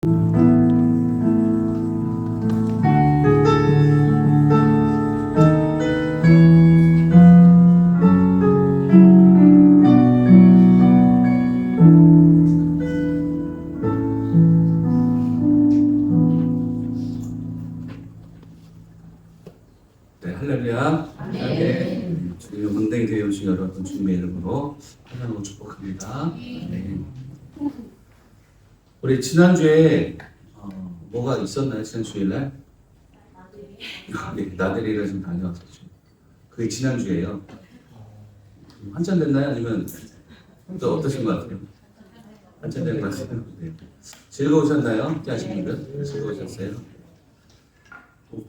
네, 할렐루야. 네. 주님의 문댕이 되어 오신 여러분 주님의 이름으로 환영하고 축복합니다. 네. 우리 지난주에 뭐가 있었나요? 지난 주일날? 네, 나들이를 좀 다녀왔었죠. 그게 지난주예요. 한참 됐나요? 아니면 또 어떠신 것 같아요? 한참 된 것 같아요. 네. 즐거우셨나요? 함께 하신 분들? 즐거우셨어요?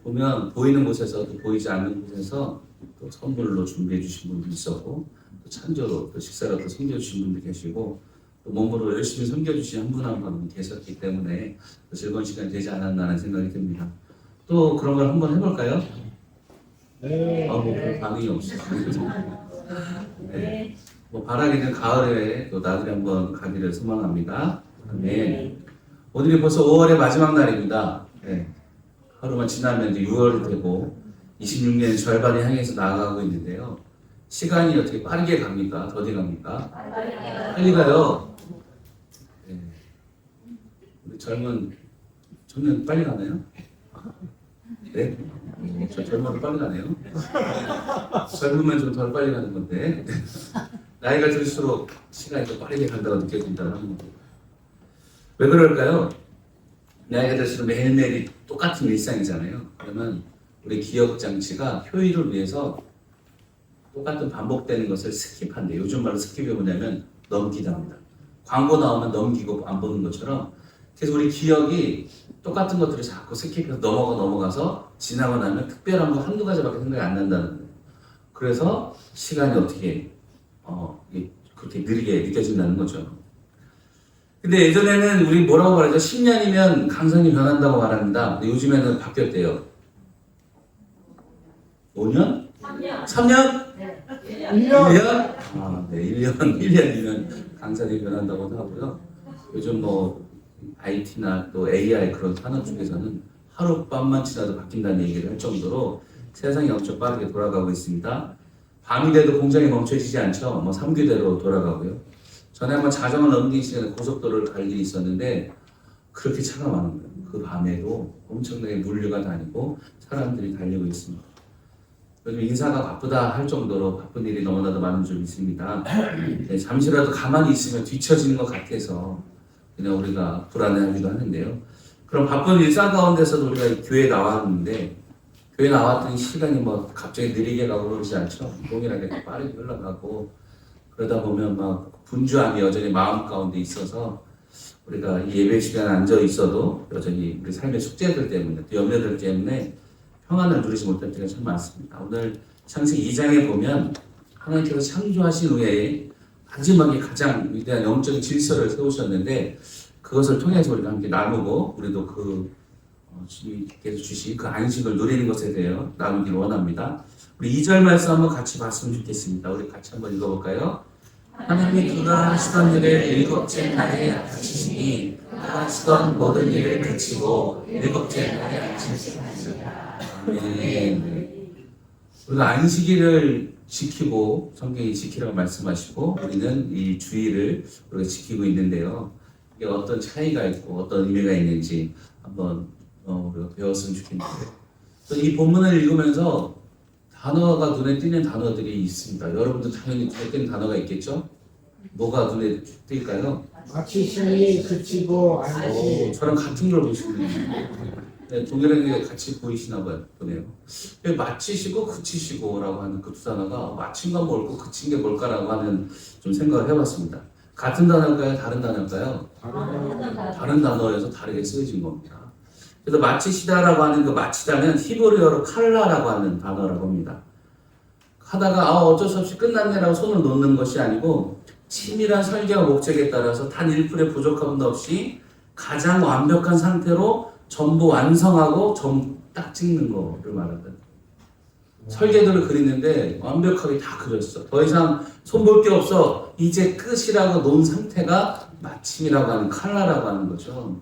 보면 보이는 곳에서 또 보이지 않는 곳에서 또 선물로 준비해 주신 분도 있었고, 또 찬조로 또 식사로 또 섬겨주신 분도 계시고, 또 몸으로 열심히 섬겨주신 한 분 한 분 계셨기 때문에 또 즐거운 시간이 되지 않았나 하는 생각이 듭니다. 또 그런 걸 한번 해볼까요? 네. 뭐 별 반응이 없어요. 네. 뭐 바라기는 가을에 또 나들이 한번 가기를 소망합니다. 네. 오늘이 벌써 5월의 마지막 날입니다. 네. 하루만 지나면 이제 6월이 되고 26년의 절반을 향해서 나아가고 있는데요. 시간이 어떻게 빠르게 갑니까? 더디 갑니까? 빨리 가요. 네. 우리 젊은 청년 빨리 가나요? 네? 저 젊어도 빨리 가네요. 젊으면 좀 덜 빨리 가는 건데 나이가 들수록 시간이 더 빠르게 간다고 느껴진다는 겁니다. 왜 그럴까요? 나이가 들수록 매일매일이 똑같은 일상이잖아요. 그러면 우리 기억 장치가 효율을 위해서 똑같은 반복되는 것을 스킵한대. 요즘 말로 스킵이 뭐냐면 넘기답니다. 광고 나오면 넘기고 안 보는 것처럼 그래서 우리 기억이 똑같은 것들을 자꾸 스킵해서 넘어가서 지나고 나면 특별한 거 한두 가지밖에 생각이 안 난다는 거예요. 그래서 시간이 어떻게 그렇게 느리게 느껴진다는 거죠. 근데 예전에는 우리 뭐라고 말하죠? 10년이면 강산이 변한다고 말합니다. 근데 요즘에는 바뀌었대요. 5년? 3년? 네. 1년? 아, 네, 1년이면 강산이 변한다고 하고요. 요즘 뭐 IT나 또 AI 그런 산업 쪽에서는 하룻밤만 지나도 바뀐다는 얘기를 할 정도로 세상이 엄청 빠르게 돌아가고 있습니다. 밤이 돼도 공장이 멈춰지지 않죠. 뭐 3교대로 돌아가고요. 전에 한번 자정을 넘긴 시간에 고속도로를 갈 일이 있었는데 그렇게 차가 많은 거예요. 그 밤에도 엄청나게 물류가 다니고 사람들이 달리고 있습니다. 요즘 인사가 바쁘다 할 정도로 바쁜 일이 너무나도 많은 줄 믿습니다. 네, 잠시라도 가만히 있으면 뒤처지는 것 같아서 그냥 우리가 불안해하기도 하는데요. 그럼 바쁜 일상 가운데서도 우리가 교회에 나왔는데 교회 나왔더니 시간이 뭐 갑자기 느리게 가고 그러지 않죠. 동일하게 빠르게 흘러가고 그러다 보면 막 분주함이 여전히 마음 가운데 있어서 우리가 이 예배 시간에 앉아 있어도 여전히 우리 삶의 숙제들 때문에 또 염려들 때문에 평안을 누리지 못할 때가 참 많습니다. 오늘 창세기 2장에 보면 하나님께서 창조하신 후에 마지막에 가장 위대한 영적인 질서를 세우셨는데 그것을 통해서 우리가 함께 나누고 우리도 주님께서 주신 그 안식을 누리는 것에 대해 나누기를 원합니다. 우리 2절 말씀 한번 같이 봤으면 좋겠습니다. 우리 같이 한번 읽어볼까요? 하나님이 그가 하시던 일을 7째 날에 하시니 그가 하시던 모든 일을 그치고 7째 날에 안식하시니라. 아멘. 우리가 안식일을 지키고 성경이 지키라고 말씀하시고 우리는 이 주일을 우리가 지키고 있는데요. 이게 어떤 차이가 있고 어떤 의미가 있는지 한번 우리가 배웠으면 좋겠는데 이 본문을 읽으면서 단어가 눈에 띄는 단어들이 있습니다. 여러분도 당연히 눈에 띄는 단어가 있겠죠? 뭐가 눈에 띌까요? 마치심이 그치고 안식. 저랑 같은 걸 보시네요. 네, 동일하게 같이 보이시나 보네요. 마치시고 그치시고라고 하는 그 두 단어가 마친 건 뭘고 그친 게 뭘까라고 하는 좀 생각을 해봤습니다. 같은 단어일까요? 다른 단어일까요? 다른 단어에서 다르게 쓰여진 겁니다. 그래서 마치시다라고 하는 그 마치다는 히브리어로 칼라라고 하는 단어라고 합니다. 하다가 어쩔 수 없이 끝났네라고 손을 놓는 것이 아니고 치밀한 설계와 목적에 따라서 단 1%의 부족함도 없이 가장 완벽한 상태로 전부 완성하고 딱 찍는 거를 말한다. 설계도를 그리는데 완벽하게 다 그렸어. 더 이상 손볼 게 없어. 이제 끝이라고 놓은 상태가 마침이라고 하는 칼라라고 하는 거죠.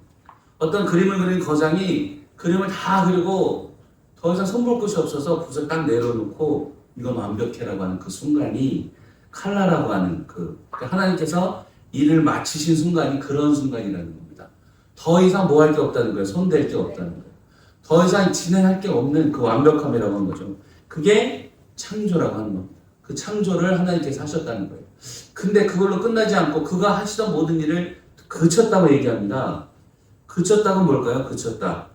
어떤 그림을 그린 거장이 그림을 다 그리고 더 이상 손볼 곳이 없어서 붓을 딱 내려놓고 이건 완벽해라고 하는 그 순간이 칼라라고 하는 그러니까 하나님께서 일을 마치신 순간이 그런 순간이라는 겁니다. 더 이상 뭐 할 게 없다는 거예요. 손댈 게 없다는 거예요. 더 이상 진행할 게 없는 그 완벽함이라고 하는 거죠. 그게 창조라고 하는 겁니다. 그 창조를 하나님께서 하셨다는 거예요. 근데 그걸로 끝나지 않고 그가 하시던 모든 일을 그쳤다고 얘기합니다. 그쳤다고 뭘까요? 그쳤다.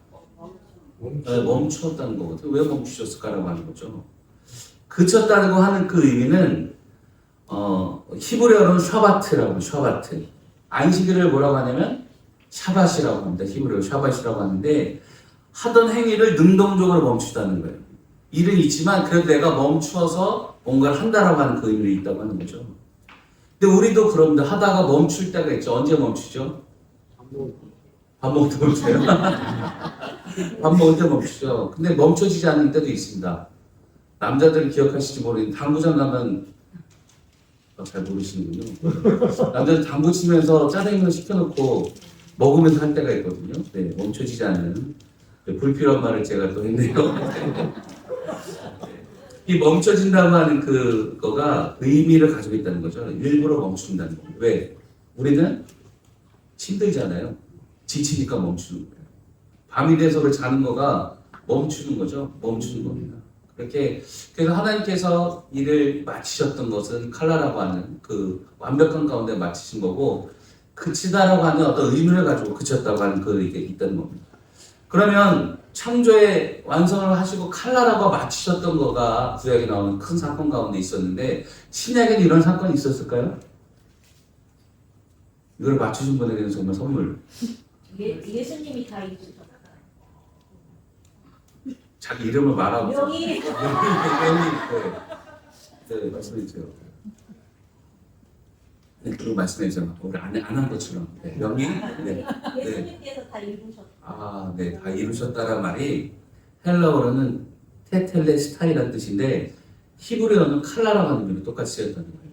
멈추었다는 거거든요. 왜 멈추셨을까라고 하는 거죠. 그쳤다고 하는 그 의미는 히브리어로는 샤바트라고 샤바트. 안식일을 뭐라고 하냐면 샤바시라고 합니다. 히브리어 샤바시라고 하는데 하던 행위를 능동적으로 멈추다는 거예요. 일은 있지만 그래도 내가 멈추어서 뭔가를 한다라고 하는 그 의미가 있다고 하는 거죠. 근데 우리도 그럽니다. 하다가 멈출 때가 있죠. 언제 멈추죠? 밥 먹을 때 멈춰요. 밥 먹을 때 멈추죠. 근데 멈춰지지 않는 때도 있습니다. 남자들은 기억하실지 모르겠는데 당구장 가면 잘 모르시는군요. 남자들 당구 치면서 짜장면 시켜놓고 먹으면서 할 때가 있거든요. 네, 멈춰지지 않는 불필요한 말을 제가 또 했네요. 이 멈춰진다고 하는 그거가 의미를 가지고 있다는 거죠. 일부러 멈춘다는 거예요. 왜? 우리는 힘들잖아요. 지치니까 멈추는 거예요. 밤이 돼서 우리 자는 거가 멈추는 거죠. 멈추는 겁니다. 그렇게 그래서 하나님께서 일을 마치셨던 것은 칼라라고 하는 그 완벽한 가운데 마치신 거고 그치다라고 하는 어떤 의미를 가지고 그쳤다고 하는 그게 있다는 겁니다. 그러면 창조의 완성을 하시고 칼라라고 마치셨던 거가 구약에 나오는 큰 사건 가운데 있었는데 신약에는 이런 사건이 있었을까요? 이걸 맞추신 분에게는 정말 선물. 예수님이 다 이루셨어요. 자기 이름을 말하고 명의 네, 말씀해 주세요. 네, 그리고 말씀해 주세요. 우리 안 한 것처럼. 네, 명의? 네. 예수님께서 다 이루셨어요. 아, 네, 다 이루셨다란 말이 헬라어로는 테텔레스타이라는 뜻인데 히브리어는 칼라라고 하는 의미로 똑같이 쓰였다는 거예요.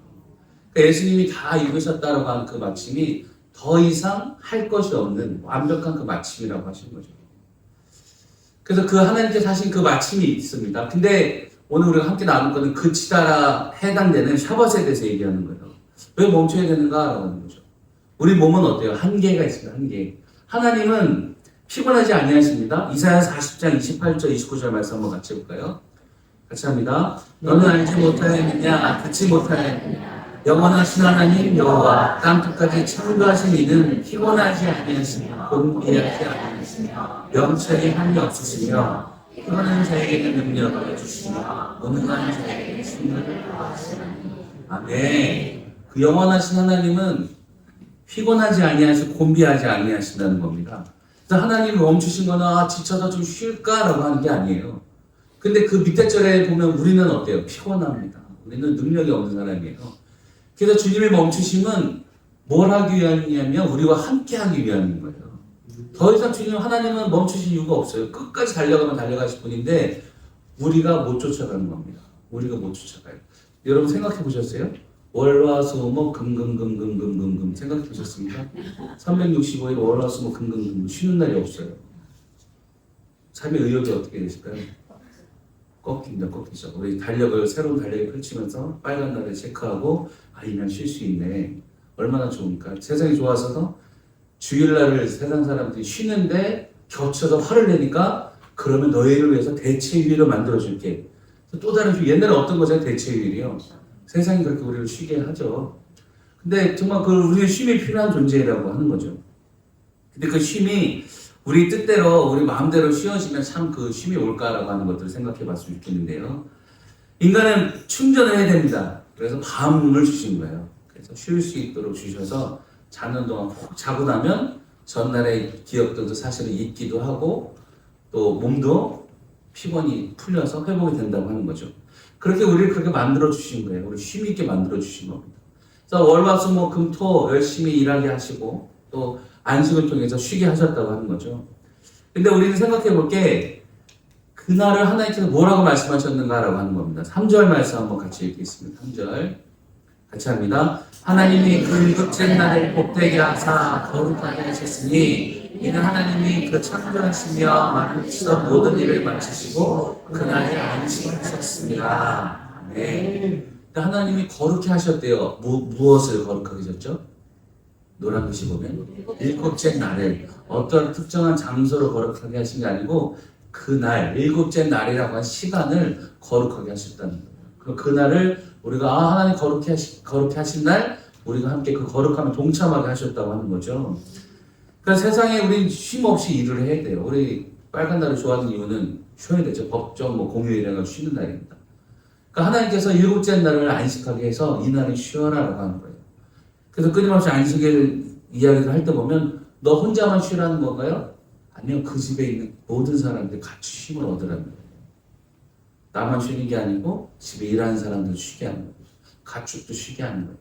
그러니까 예수님이 다 이루셨다라고 하는 그 마침이 더 이상 할 것이 없는 완벽한 그 마침이라고 하신 거죠. 그래서 그 하나님께서 하신 그 마침이 있습니다. 근데 오늘 우리가 함께 나눌 거는 그치다라 해당되는 샤밧에 대해서 얘기하는 거예요. 왜 멈춰야 되는가라고 하는 거죠. 우리 몸은 어때요? 한계가 있습니다. 한계. 하나님은 피곤하지 아니하십니다. 이사야 40장 28절 29절 말씀 한번 같이 해볼까요? 같이 합니다. 너는 알지 못하였느냐 듣지 못하였느냐 영원하신 하나님 여호와 땅끝까지 창조하신 이는 피곤하지 아니하시며 곤비하지 아니하시며 명철이 한이 없으시며 피곤한 자에게는 능력을 주시며 무능한 자에게는 승리를 더하시나니 아멘. 그 영원하신 하나님은 피곤하지 아니하시고 곤비하지 아니하신다는 겁니다. 그래서 하나님이 멈추신 거나 지쳐서 좀 쉴까라고 하는 게 아니에요. 근데 그 밑에 절에 보면 우리는 어때요? 피곤합니다. 우리는 능력이 없는 사람이에요. 그래서 주님의 멈추심은 뭘 하기 위함이냐면 우리와 함께 하기 위함인 거예요. 더 이상 주님 하나님은 멈추실 이유가 없어요. 끝까지 달려가면 달려가실 분인데 우리가 못 쫓아가는 겁니다. 우리가 못 쫓아가요. 여러분 생각해 보셨어요? 월화수목 금금금금금금금 생각해 보셨습니까? 365일 월화수목 금금금 쉬는 날이 없어요. 삶의 의욕이 어떻게 되실까요? 꺾입니다. 꺾이죠. 우리 달력을 새로운 달력을 펼치면서 빨간 날을 체크하고 이날 쉴 수 있네. 얼마나 좋으니까. 세상이 좋아서서 주일날을 세상 사람들이 쉬는데 겹쳐서 화를 내니까 그러면 너희를 위해서 대체휴일을 만들어줄게. 또 다른 휴일. 옛날에 어떤 거잖아요. 대체휴일이요. 세상이 그렇게 우리를 쉬게 하죠. 근데 정말 그 우리의 쉼이 필요한 존재라고 하는 거죠. 근데 그 쉼이 우리 뜻대로 우리 마음대로 쉬어지면 참 그 쉼이 올까라고 하는 것들을 생각해 봤으면 좋겠는데요. 인간은 충전을 해야 됩니다. 그래서 밤을 주신 거예요. 그래서 쉴 수 있도록 주셔서 자는 동안 푹 자고 나면 전날의 기억들도 사실은 잊기도 하고 또 몸도 피곤이 풀려서 회복이 된다고 하는 거죠. 그렇게 우리를 그렇게 만들어 주신 거예요. 우리 쉼 있게 만들어 주신 겁니다. 그래서 월화수목금토 열심히 일하게 하시고 또 안식을 통해서 쉬게 하셨다고 하는 거죠. 근데 우리는 생각해 볼 게 그날을 하나님께서 뭐라고 말씀하셨는가라고 하는 겁니다. 3절 말씀 한번 같이 읽겠습니다. 3절 같이 합니다. 하나님이 그 일곱째 날을 복되게 하사 거룩하게 하셨으니 이는 하나님이 그 창조하시며 만드시던 모든 일을 마치시고 그날에 안식하셨습니다. 네. 하나님이 거룩히 하셨대요. 무엇을 거룩하게 하셨죠? 노란 글씨 보면 일곱째 날을 어떤 특정한 장소로 거룩하게 하신 게 아니고 그날 일곱째 날이라고 한 시간을 거룩하게 하셨다는 거예요. 그 날을 우리가 하나님 거룩히 하신 날 우리가 함께 그 거룩함에 동참하게 하셨다고 하는 거죠. 그러니까 세상에 우리는 쉼 없이 일을 해야 돼요. 우리 빨간 날을 좋아하는 이유는 쉬어야 되죠. 법정 공휴일이라는 걸 쉬는 날입니다. 그러니까 하나님께서 일곱째 날을 안식하게 해서 이 날을 쉬어라라고 하는 거예요. 그래서 끊임없이 안식일 이야기를 할 때 보면 너 혼자만 쉬라는 건가요? 아니요. 그 집에 있는 모든 사람들이 같이 쉼을 얻으라는 거예요. 나만 쉬는 게 아니고 집에 일하는 사람들 쉬게 하는 거예요. 가축도 쉬게 하는 거예요.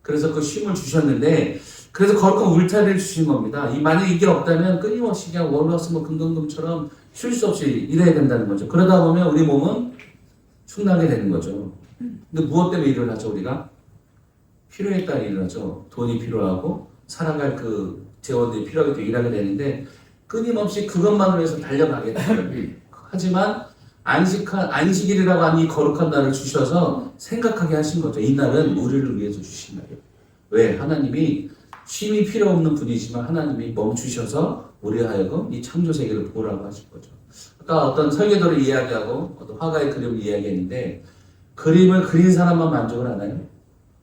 그래서 그 쉼을 주셨는데 그래서 거룩한 울타리를 주신 겁니다. 만약에 이게 없다면 끊임없이 그냥 월화수목 금금금처럼 쉴 수 없이 일해야 된다는 거죠. 그러다 보면 우리 몸은 축나게 되는 거죠. 근데 무엇 때문에 일을 하죠 우리가? 필요에 따라 일을 하죠. 돈이 필요하고 살아갈 그 재원들이 필요하기 때문에 일하게 되는데 끊임없이 그것만으로 해서 달려가게 돼요. 하지만 안식일이라고 하는 이 거룩한 날을 주셔서 생각하게 하신 거죠. 이 날은 우리를 위해서 주신 날이에요. 왜? 하나님이 쉼이 필요 없는 분이지만 하나님이 멈추셔서 우리 하여금 이 창조 세계를 보라고 하신 거죠. 아까 어떤 설계도를 이야기하고 어떤 화가의 그림을 이야기했는데 그림을 그린 사람만 만족을 하나요?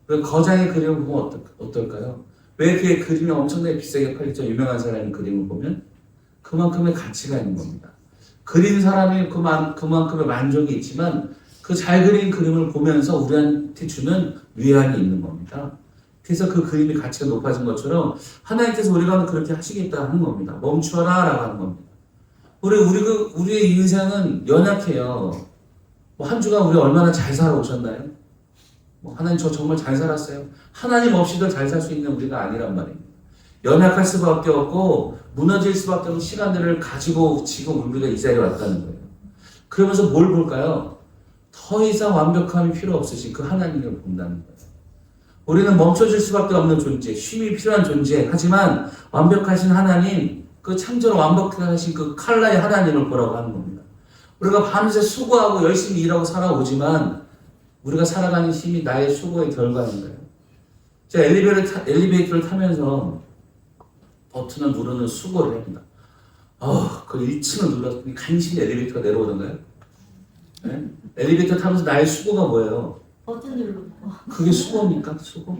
그럼 거장의 그림을 보면 어떨까요? 왜 그의 그림이 엄청나게 비싸게 팔리죠? 유명한 사람의 그림을 보면 그만큼의 가치가 있는 겁니다. 그린 사람이 그만큼의 만족이 있지만 그 잘 그린 그림을 보면서 우리한테 주는 위안이 있는 겁니다. 그래서 그 그림의 가치가 높아진 것처럼 하나님께서 우리가 그렇게 하시겠다 하는 겁니다. 멈추어라 라고 하는 겁니다. 우리의 인생은 연약해요. 한 주간 우리 얼마나 잘 살아오셨나요? 하나님 저 정말 잘 살았어요. 하나님 없이도 잘 살 수 있는 우리가 아니란 말입니다. 연약할 수밖에 없고 무너질 수밖에 없는 시간들을 가지고 지금 우리가 이 자리에 왔다는 거예요. 그러면서 뭘 볼까요? 더 이상 완벽함이 필요 없으신 그 하나님을 본다는 거예요. 우리는 멈춰질 수밖에 없는 존재, 쉼이 필요한 존재. 하지만 완벽하신 하나님, 그 창조를 완벽하신 그 칼라의 하나님을 보라고 하는 겁니다. 우리가 밤새 수고하고 열심히 일하고 살아오지만 우리가 살아가는 힘이 나의 수고의 결과인 거예요. 제가 엘리베이터를 타면서 버튼을 누르는 수고를 합니다. 그 1층을 눌렀더니 간신히 엘리베이터가 내려오던가요? 네? 엘리베이터 타면서 나의 수고가 뭐예요? 버튼 누르고. 그게 수고입니까? 수고?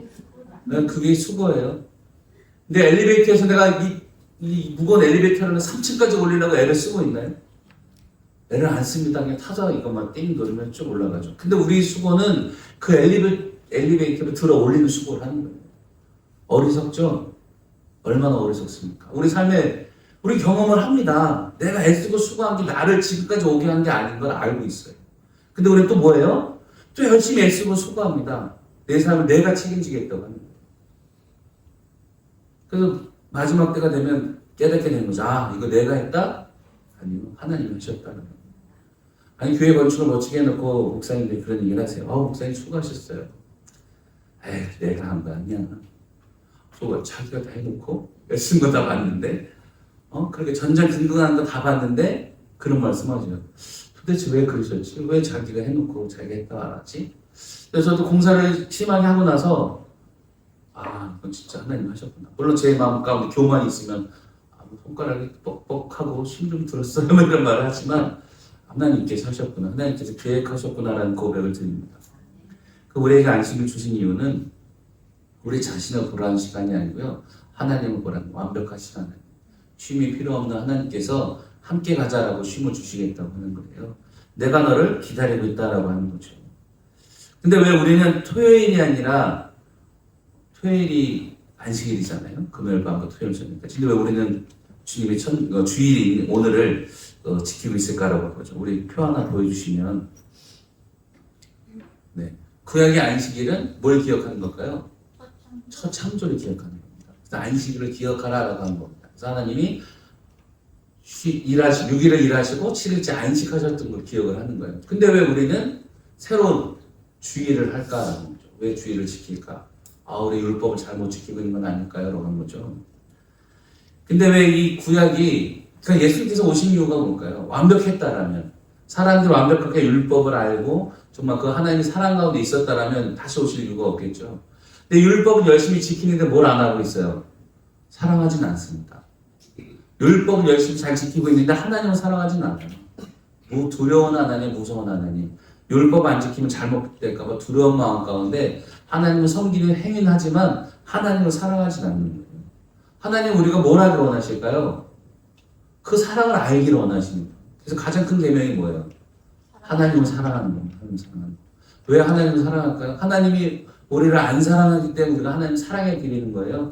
네, 그게 수고예요. 근데 엘리베이터에서 내가 이 무거운 엘리베이터를 3층까지 올리려고 애를 쓰고 있나요? 애를 안 씁니다. 그냥 타자 이것만 띵 누르면 쭉 올라가죠. 근데 우리 수고는 그 엘리베이터를 들어 올리는 수고를 하는 거예요. 어리석죠? 얼마나 어리석습니까? 우리 삶에 우리 경험을 합니다. 내가 애쓰고 수고한 게 나를 지금까지 오게 한 게 아닌 걸 알고 있어요. 근데 우리는 또 뭐예요? 또 열심히 애쓰고 수고합니다. 내 삶을 내가 책임지겠다고 하는 거예요. 그래서 마지막 때가 되면 깨닫게 되는 거죠. 이거 내가 했다? 아니요. 하나님이 하셨다는 거예요. 아니 교회 건축을 멋지게 해놓고 목사님들이 그런 얘기를 하세요. 목사님 수고하셨어요. 내가 한 거 아니야. 수고 자기가 다 해놓고 애쓴 거 다 봤는데 그렇게 전전긍긍한 거 다 봤는데 그런 말씀하죠. 도대체 왜 그러셨지? 왜 자기가 해놓고 자기가 했다 말았지? 그래서 저도 공사를 심하게 하고 나서 이건 진짜 하나님 하셨구나. 물론 제 마음 가운데 교만이 있으면 손가락이 뻑뻑하고 힘 좀 들었어요 이런 말을 하지만 하나님께서 하셨구나. 하나님께서 계획하셨구나라는 고백을 드립니다. 우리에게 안식을 주신 이유는 우리 자신을 보라는 시간이 아니고요. 하나님을 보라는 완벽하신 하나님. 쉼이 필요 없는 하나님께서 함께 가자라고 쉼을 주시겠다고 하는 거예요. 내가 너를 기다리고 있다라고 하는 거죠. 근데 왜 우리는 토요일이 아니라 토요일이 안식일이잖아요. 금요일 밤과 토요일 저녁까지. 근데 왜 우리는 주님의 주일인 오늘을 지키고 있을까라고 보죠. 우리 표 하나 보여주시면 네. 구약의 안식일은 뭘 기억하는 걸까요? 첫 창조를 기억하는 겁니다. 그래서 안식일을 기억하라라고 하는 겁니다. 그래서 하나님이 6일을 일하시고 7일째 안식하셨던 걸 기억을 하는 거예요. 근데 왜 우리는 새로운 주일을 할까라는 거죠. 왜 주의를 지킬까? 우리 율법을 잘못 지키고 있는 건 아닐까요? 라고 하는 거죠. 근데 왜 이 구약이, 그러니까 예수님께서 오신 이유가 뭘까요? 완벽했다라면, 사람들이 완벽하게 율법을 알고 정말 그 하나님의 사랑 가운데 있었다라면 다시 오실 이유가 없겠죠. 근데 율법은 열심히 지키는데 뭘 안 하고 있어요? 사랑하진 않습니다. 율법을 열심히 잘 지키고 있는데 하나님은 사랑하진 않아요. 두려운 하나님, 무서운 하나님. 율법 안 지키면 잘못될까봐 두려운 마음 가운데 하나님을 섬기는 행위는 하지만 하나님을 사랑하진 않는 거예요. 하나님 우리가 뭘 하기를 원하실까요? 그 사랑을 알기를 원하시는 거예요. 그래서 가장 큰 계명이 뭐예요? 하나님을 사랑하는 겁니다. 하나님을 사랑하는 거예요. 왜 하나님을 사랑할까요? 하나님이 우리를 안 사랑하기 때문에 우리가 하나님 사랑해 드리는 거예요.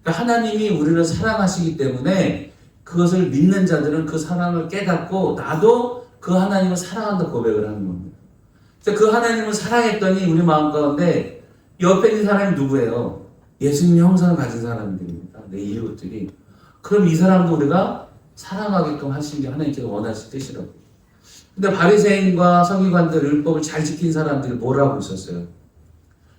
그러니까 하나님이 우리를 사랑하시기 때문에 그것을 믿는 자들은 그 사랑을 깨닫고 나도 그 하나님을 사랑한다 고백을 하는 겁니다. 그 하나님을 사랑했더니 우리 마음 가운데 옆에 있는 사람이 누구예요? 예수님 형상을 가진 사람들입니다. 내 이웃들이. 그럼 이 사람도 우리가 사랑하게끔 하신 게 하나님께서 원하실 뜻이라고. 근데 바리새인과 서기관들 율법을 잘 지킨 사람들이 뭘 하고 있었어요?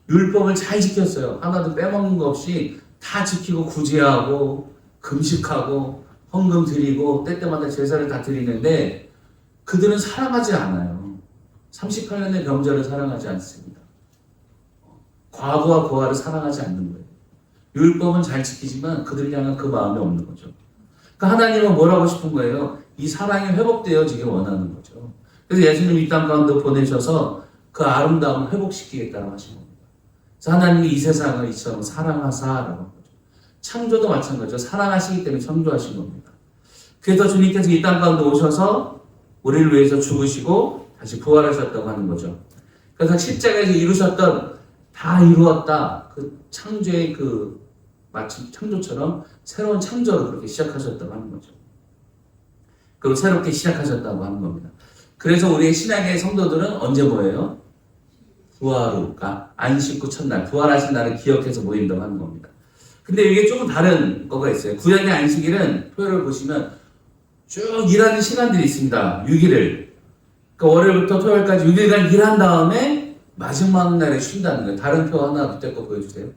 율법을 잘 지켰어요. 하나도 빼먹는 거 없이 다 지키고 구제하고 금식하고 헌금 드리고 때때마다 제사를 다 드리는데 그들은 사랑하지 않아요. 38년의 병자를 사랑하지 않습니다. 과부와 고아를 사랑하지 않는 거예요. 율법은 잘 지키지만 그들을 향한 그 마음이 없는 거죠. 그러니까 하나님은 뭘 하고 싶은 거예요? 이 사랑이 회복되어지길 원하는 거죠. 그래서 예수님 이 땅 가운데 보내셔서 그 아름다움을 회복시키겠다고 하신 겁니다. 그래서 하나님이 이 세상을 이처럼 사랑하사라고 한 거죠. 창조도 마찬가지죠. 사랑하시기 때문에 창조하신 겁니다. 그래서 주님께서 이 땅 가운데 오셔서 우리를 위해서 죽으시고 다시 부활하셨다고 하는 거죠. 그래서 십자가에서 이루셨던 다 이루었다. 그 창조의 그 마치 창조처럼 새로운 창조를 그렇게 시작하셨다고 하는 거죠. 그리고 새롭게 시작하셨다고 하는 겁니다. 그래서 우리의 신약의 성도들은 언제 모여요? 부활후가 안식 후 첫날 부활하신 날을 기억해서 모인다고 하는 겁니다. 근데 이게 조금 다른 거가 있어요. 구약의 안식일은 표를 보시면 쭉 일하는 시간들이 있습니다. 6일을. 그러니까 월요일부터 토요일까지 6일간 일한 다음에 마지막 날에 쉰다는 거예요. 다른 표 하나 그때 거 보여주세요.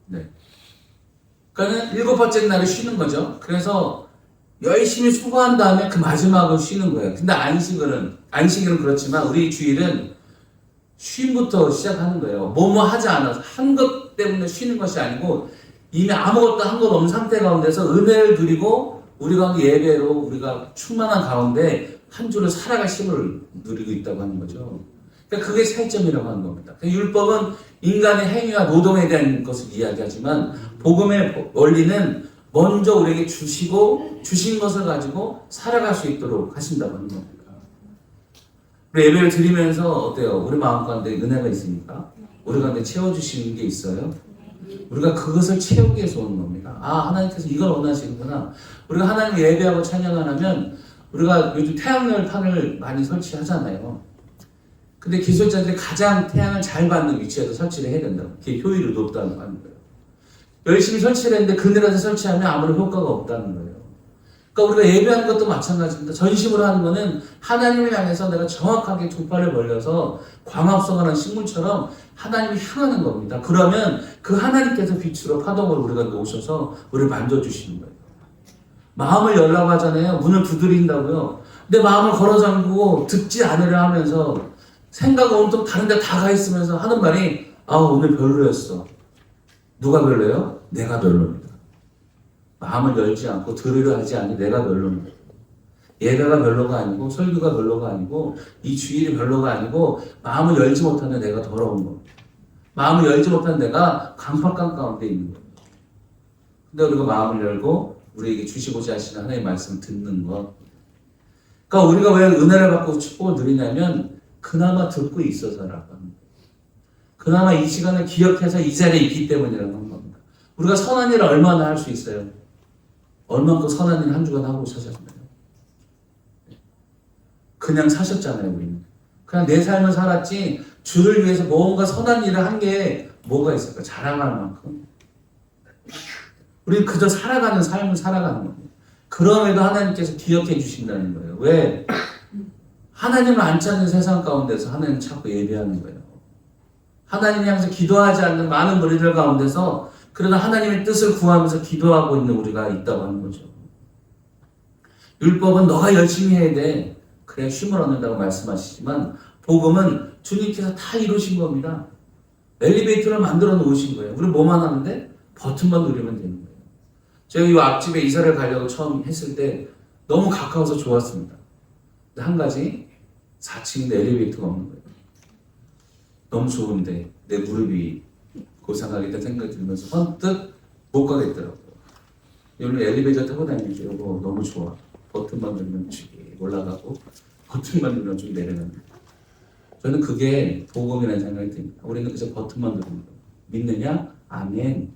네. 그러니까는 7번째 날에 쉬는 거죠. 그래서 열심히 수고한 다음에 그 마지막을 쉬는 거예요. 근데 안식일은 그렇지만 우리 주일은 쉼부터 시작하는 거예요. 뭐뭐 하지 않아서 한 것 때문에 쉬는 것이 아니고 이미 아무것도 한 것 없는 상태 가운데서 은혜를 누리고 우리가 예배로 우리가 충만한 가운데 한 주를 살아갈 힘을 누리고 있다고 하는 거죠. 그러니까 그게 차이점이라고 하는 겁니다. 그러니까 율법은 인간의 행위와 노동에 대한 것을 이야기하지만 복음의 원리는 먼저 우리에게 주시고 주신 것을 가지고 살아갈 수 있도록 하신다고 하는 겁니다. 우리 예배를 드리면서 어때요? 우리 마음 가운데 은혜가 있습니까? 우리 가운데 채워주시는 게 있어요? 우리가 그것을 채우기 위해서 오는 겁니다. 하나님께서 이걸 원하시는구나. 우리가 하나님 예배하고 찬양을 하면 우리가 요즘 태양열판을 많이 설치하잖아요. 근데 기술자들이 가장 태양을 잘 받는 위치에서 설치를 해야 된다고. 그게 효율이 높다고 하는 거예요. 열심히 설치를 했는데 그늘에서 설치하면 아무런 효과가 없다는 거예요. 그러니까 우리가 예배하는 것도 마찬가지입니다. 전심으로 하는 거는 하나님을 향해서 내가 정확하게 두 팔을 벌려서 광합성하는 식물처럼 하나님을 향하는 겁니다. 그러면 그 하나님께서 빛으로 파동으로 우리가 오셔서 우리를 만져주시는 거예요. 마음을 열라고 하잖아요. 문을 두드린다고요. 내 마음을 걸어 잠그고 듣지 않으려 하면서 생각은 온통 다른 데 다 가 있으면서 하는 말이 오늘 별로였어. 누가 별로예요? 내가 별로입니다. 마음을 열지 않고 들으려 하지 않니 내가 별로입니다. 예배가 별로가 아니고 설교가 별로가 아니고 이 주일이 별로가 아니고 마음을 열지 못하는 내가 더러운 겁니다. 마음을 열지 못하는 내가 강팍강 가운데 있는 겁니다. 근데 우리가 마음을 열고 우리에게 주시고자 하시는 하나님의 말씀을 듣는 것. 그러니까 우리가 왜 은혜를 받고 축복을 누리냐면 그나마 듣고 있어서라고 합니다. 그나마 이 시간을 기억해서 이 자리에 있기 때문이라고 하는 겁니다. 우리가 선한 일을 얼마나 할 수 있어요? 얼만큼 선한 일을 한 주간 하고 사셨나요? 그냥 사셨잖아요, 우리는. 그냥 내 삶을 살았지 주를 위해서 뭔가 선한 일을 한 게 뭐가 있을까? 자랑할 만큼. 우리는 그저 살아가는 삶을 살아가는 겁니다. 그럼에도 하나님께서 기억해 주신다는 거예요. 왜? 하나님을 안 찾는 세상 가운데서 하나님을 찾고 예배하는 거예요. 하나님이 향해서 기도하지 않는 많은 무리들 가운데서 그러나 하나님의 뜻을 구하면서 기도하고 있는 우리가 있다고 하는 거죠. 율법은 너가 열심히 해야 돼. 그래야 쉼을 얻는다고 말씀하시지만 복음은 주님께서 다 이루신 겁니다. 엘리베이터를 만들어 놓으신 거예요. 우리 뭐만 하는데 버튼만 누르면 되는 거예요. 제가 이 앞집에 이사를 가려고 처음 했을 때 너무 가까워서 좋았습니다. 근데 한 가지 4층인데 엘리베이터가 없는 거예요. 너무 좋은데 내 무릎이 고상하겠다는 생각이 들면서 선뜻 못 가겠더라고요. 요즘 엘리베이터 타고 다니죠. 이거 너무 좋아. 버튼만 누르면 쭉 올라가고 버튼만 누르면 좀 내려갑니다. 저는 그게 복음이라는 생각이 듭니다. 우리는 그저 버튼만 누르는 거예요. 믿느냐? 아멘.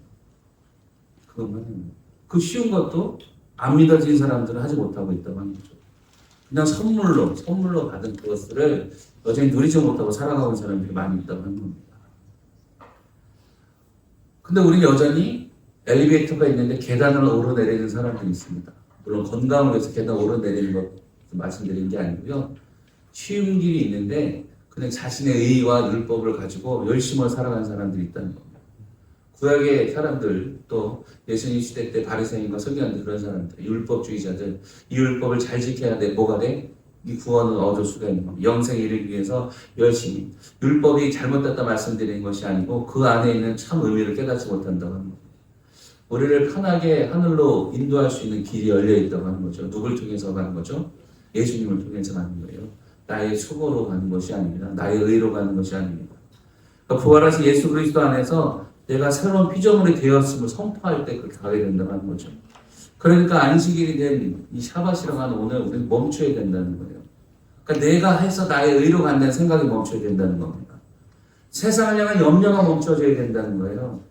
그러면 그 쉬운 것도 안 믿어진 사람들은 하지 못하고 있다고 하는 거죠. 그냥 선물로 받은 그것들을 여전히 누리지 못하고 살아가는 사람들이 많이 있다고 하는 겁니다. 근데 우리는 여전히 엘리베이터가 있는데 계단을 오르내리는 사람들이 있습니다. 물론 건강을 위해서 계단 오르내리는 것 말씀드린 게 아니고요. 쉬운 길이 있는데 그냥 자신의 의의와 율법을 가지고 열심히 살아가는 사람들이 있다는 겁니다. 구약의 사람들 또 예수님 시대 때 바리새인과 서기관들 그런 사람들 율법주의자들 이 율법을 잘 지켜야 돼. 뭐가 돼? 이 구원을 얻을 수가 있는 겁니다. 영생에 이르기 위해서 열심히 율법이 잘못됐다 말씀드리는 것이 아니고 그 안에 있는 참 의미를 깨닫지 못한다고 하는 겁니다. 우리를 편하게 하늘로 인도할 수 있는 길이 열려 있다고 하는 거죠. 누굴 통해서 가는 거죠? 예수님을 통해서 가는 거예요. 나의 수고로 가는 것이 아닙니다. 나의 의로 가는 것이 아닙니다. 그러니까 부활하신 예수 그리스도 안에서 내가 새로운 피조물이 되었음을 선포할 때 그렇게 가게 된다고 하는 거죠. 그러니까 안식일이 된 이 샤밧이라고 하는 오늘 우리는 멈춰야 된다는 거예요. 그러니까 내가 해서 나의 의로 간다는 생각이 멈춰야 된다는 겁니다. 세상을 향한 염려가 멈춰져야 된다는 거예요.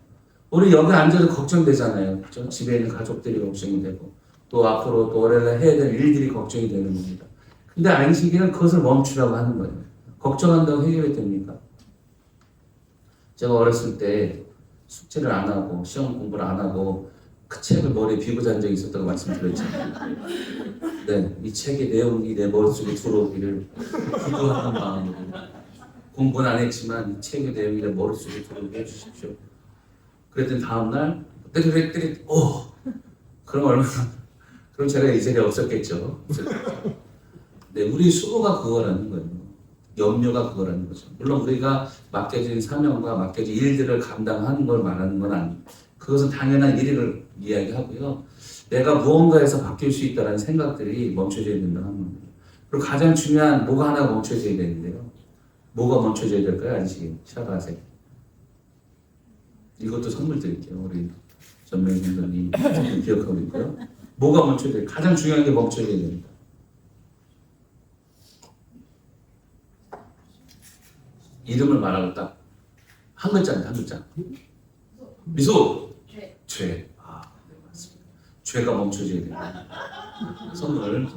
우리 여기 앉아도 걱정되잖아요. 그렇죠? 집에 있는 가족들이 걱정이 되고 또 앞으로 또 월요일날 해야 될 일들이 걱정이 되는 겁니다. 근데 안식일은 그것을 멈추라고 하는 거예요. 걱정한다고 해결이 됩니까? 제가 어렸을 때 숙제를 안 하고 시험 공부를 안 하고 그 책을 머리에 비고 잔 적이 있었다고 말씀드렸잖아요. 네, 이 책의 내용이 내 머릿속에 들어오기를 기도하는 마음으로 공부는 안 했지만 이 책의 내용이 내 머릿속에 들어오게 해주십시오. 그랬더니 다음날 떼리떼리 그럼 얼마나 그럼 제가 이 자리에 없었겠죠. 네, 우리 수고가 그거라는 거예요. 염려가 그거라는 거죠. 물론 우리가 맡겨진 사명과 맡겨진 일들을 감당하는 걸 말하는 건 아니에요. 그것은 당연한 일을 이야기하고요. 내가 무언가에서 바뀔 수 있다는 생각들이 멈춰져야 된다는 겁니다. 그리고 가장 중요한 뭐가 하나 멈춰져야 되는데요. 뭐가 멈춰져야 될까요? 안식일, 샤밧에. 이것도 선물 드릴게요. 우리 전명희 선생님 기억하고 있고요. 뭐가 멈춰져야 돼요? 가장 중요한 게 멈춰져야 됩니다. 이름을 말하고 딱 한 글자입니다. 한 글자. 미소. 죄. 아, 네, 맞습니다. 죄가 멈춰져야 됩니다. 선물.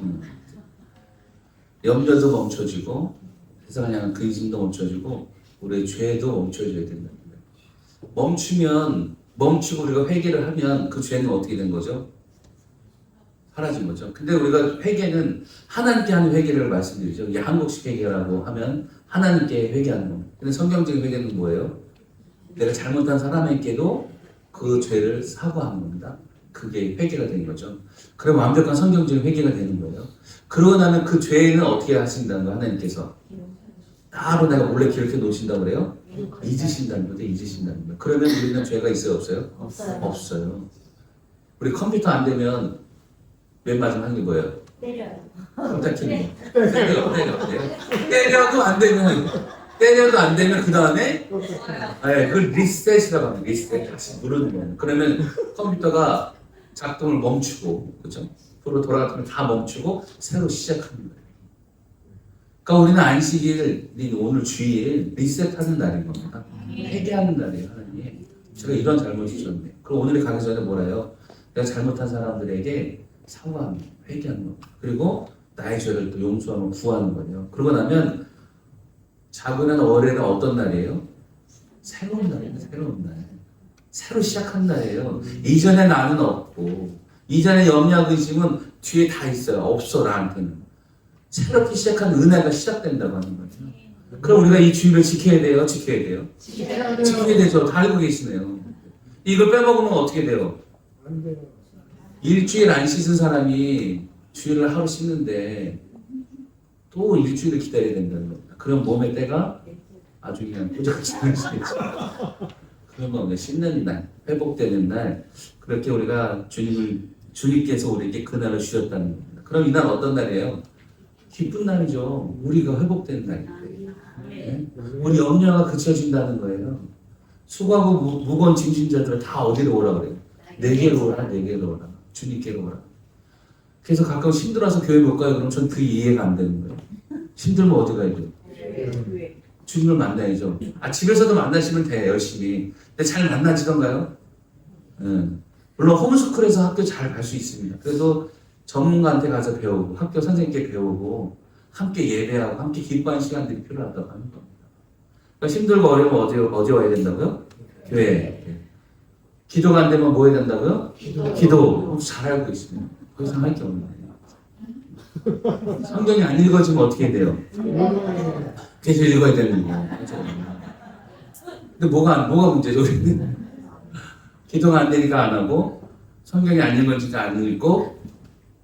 염려도 멈춰지고 세상을 향한 근심도 멈춰지고 우리의 죄도 멈춰져야 된다. 멈추고 우리가 회개를 하면 그 죄는 어떻게 된 거죠? 사라진 거죠. 근데 우리가 회개는 하나님께 하는 회개를 말씀드리죠. 이게 한국식 회개라고 하면 하나님께 회개하는 겁니다. 근데 성경적인 회개는 뭐예요? 내가 잘못한 사람에게도 그 죄를 사과하는 겁니다. 그게 회개가 되는 거죠. 그럼 완벽한 성경적인 회개가 되는 거예요. 그러고 나면 그 죄는 어떻게 하신다는 거예요? 하나님께서 따로 내가 몰래 기록해 놓으신다고 그래요? 잊으신다는 거죠. 잊으신다는 거예요. 그러면 우리는 죄가 있어요? 없어요? 없어요. 우리 컴퓨터 안 되면 맨 마지막 하는 게 뭐예요? 때려요. 컴퓨터 키는 거. 때려도 안 되면 그 다음에 그걸 리셋이라고 합니다. 리셋 다시 누르는 거예요. 그러면 컴퓨터가 작동을 멈추고 그렇죠? 도로 돌아가면 다 멈추고 새로 시작하는 거예요. 그러니까 우리는 안식일이 오늘 주일 리셋하는 날인 겁니다. 회개하는 날이에요. 하나님. 제가 이런 잘못이 있었네. 그럼 오늘이 가기 전에 뭐래요? 내가 잘못한 사람들에게 사과하는 거예요. 회개하는 거예요. 그리고 나의 죄를 또 용서하고 구하는 거예요. 그러고 나면 작은 월요일은 어떤 날이에요? 새로운 날이에요. 새로운 날. 새로 시작한 날이에요. 이전에 나는 없고 이전에 염려 의심은 뒤에 다 있어요. 없어 나한테는. 새롭게 시작한 은혜가 시작된다고 하는 거죠. 그럼 우리가 이 주일을 지켜야 돼요? 지켜야 돼요? 지켜야 지켜야 돼요. 되죠. 다 알고 계시네요. 이걸 빼먹으면 어떻게 돼요? 안 돼요. 일주일 안 씻은 사람이 주일을 하루 씻는데 또 일주일을 기다려야 된다는 겁니다. 그럼 몸의 때가 아주 그냥 꾸적지 않으시겠죠. 그러면 오늘 씻는 날, 회복되는 날, 그렇게 우리가 주님께서 우리에게 그날을 주셨다는 겁니다. 그럼 이날 어떤 날이에요? 기쁜 날이죠. 우리가 회복된 날이에요. 네? 우리 염려가 그쳐진다는 거예요. 수고하고 무거운 짐진 자들은 다 어디로 오라 그래요? 내게로 오라, 내게로 오라. 주님께로 오라. 그래서 가끔 힘들어서 교회 못 가요. 그럼 전 그 이해가 안 되는 거예요. 힘들면 어디 가야 돼요? 주님을 만나야죠. 집에서도 만나시면 돼, 열심히. 근데 잘 만나지던가요? 물론 홈스쿨에서 학교 잘 갈 수 있습니다. 그래도 전문가한테 가서 배우고, 학교 선생님께 배우고, 함께 예배하고, 함께 기뻐하는 시간들이 필요하다고 하는 겁니다. 그러니까 힘들고 어려우면 어디 와야 된다고요? 교회. 기도가 안 되면 뭐 해야 된다고요? 기도. 잘 알고 있습니다. 더 이상 할 게 없네요. 성경이 안 읽어지면 어떻게 돼요? 계속 읽어야 되는 거예요. 근데 뭐가 문제죠? 기도가 안 되니까 안 하고, 성경이 안 읽어지니까 안 읽고,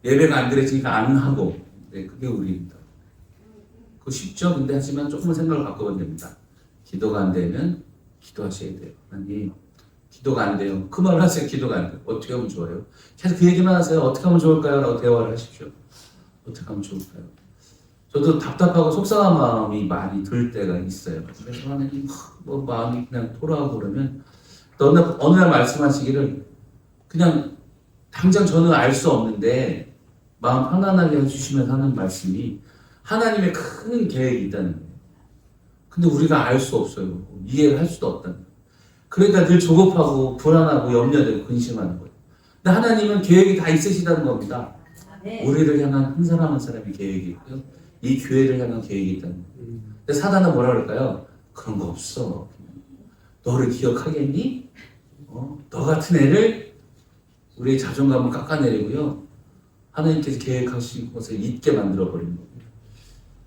예배가 안 드려지니까 안 하고. 네, 그게 우리입니다. 그거 쉽죠? 근데 하지만 조금만 생각을 바꿔보면 됩니다. 기도가 안 되면 기도하셔야 돼요. 하나님, 기도가 안 돼요. 그 말을 하세요. 기도가 안 돼요. 어떻게 하면 좋아요? 계속 그 얘기만 하세요. 어떻게 하면 좋을까요? 라고 대화를 하십시오. 어떻게 하면 좋을까요? 저도 답답하고 속상한 마음이 많이 들 때가 있어요. 그래서 하나님, 뭐 마음이 그냥 토라하고 그러면 어느 날 말씀하시기를 그냥 당장 저는 알 수 없는데 마음 편안하게 해주시면 하는 말씀이 하나님의 큰 계획이 있다는 거예요. 근데 우리가 알 수 없어요. 이해를 할 수도 없다는 거예요. 그러니까 늘 조급하고 불안하고 염려되고 근심하는 거예요. 근데 하나님은 계획이 다 있으시다는 겁니다. 우리를 향한 한 사람 한 사람의 계획이 있고요. 이 교회를 향한 계획이 있다는 거예요. 근데 사단은 뭐라 그럴까요? 그런 거 없어. 너를 기억하겠니? 너 같은 애를 우리의 자존감을 깎아내리고요. 하나님께서 계획하신 것을 잊게 만들어버리는 겁니다.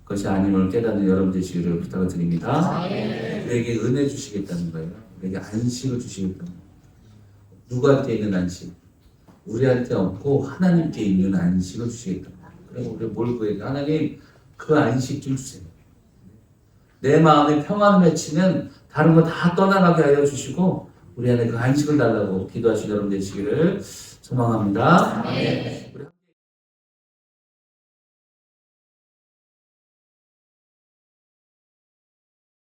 그것이 아님을 깨닫는 여러분 되시기를 부탁을 드립니다. 우리에게 은혜 주시겠다는 거예요. 우리에게 안식을 주시겠다는 거예요. 누구한테 있는 안식? 우리한테 없고 하나님께 있는 안식을 주시겠다는 거예요. 그럼 우리 뭘 구해요? 하나님 그 안식 좀 주세요. 내 마음에 평안을 외치면 다른 거 다 떠나가게 하여 주시고 우리 안에 그 안식을 달라고 기도하시는 여러분 되시기를 소망합니다.